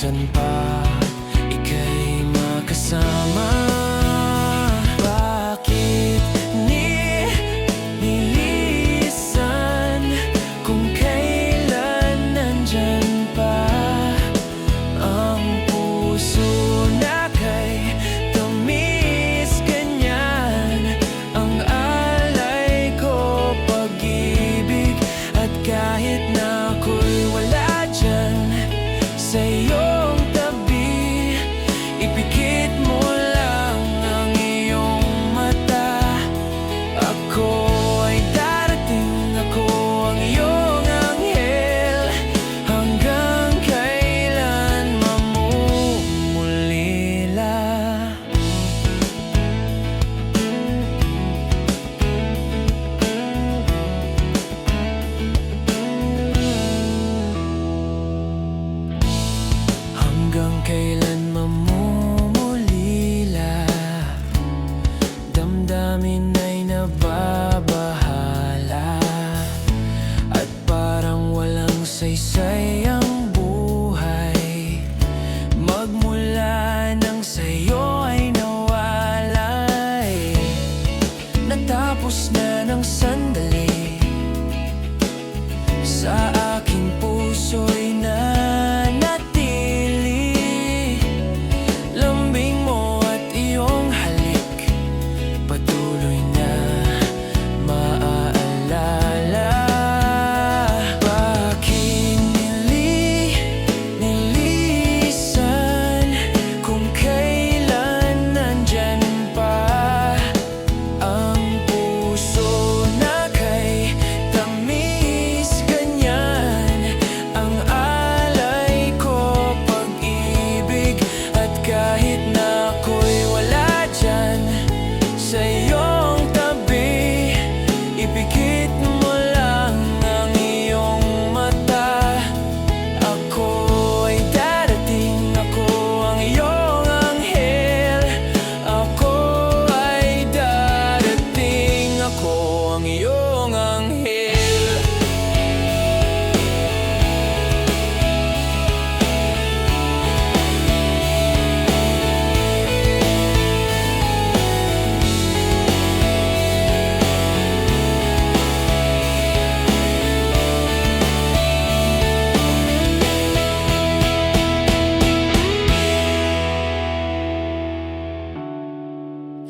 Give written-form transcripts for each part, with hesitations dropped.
minsan pa ika'y makasama. Bakit nilisan kung kailan nandyan pa ang puso na kay tamis ganyan ang alay ko pag-ibig. At kahit na ako'y wala dyan sa iyong tabi, ipikit mo lang ang iyong mata. Ako ay darating, ako ang iyong anghel, hanggang kailan mamumulila. Hanggang kailan mamumulila, damdamin ay nababahala, at parang walang saysay ang buhay. Magmula nang sa'yo ay nawalay, natapos na ng sandali, sa aking puso'y nanatili. Lambing mo at iyong halik patuloy na maaalala. Bakit nilisan kung kailan nandyan pa ang puso na kay tamis ganyan ang alay ko pag-ibig. At kahit na ako'y wala dyan sa iyong tabi, ipikit mo lang ang iyong mata. Ako ay darating, ako ang iyong anghel. Ako ay darating, ako ang iyong anghel.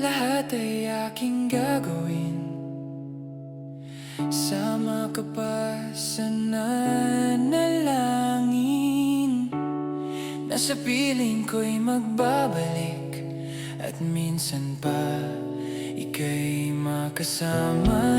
Lahat ay aking gagawin, sama ka pa sa nanalangin. Nasa piling ko'y magbabalik, at minsan pa ika'y makasama.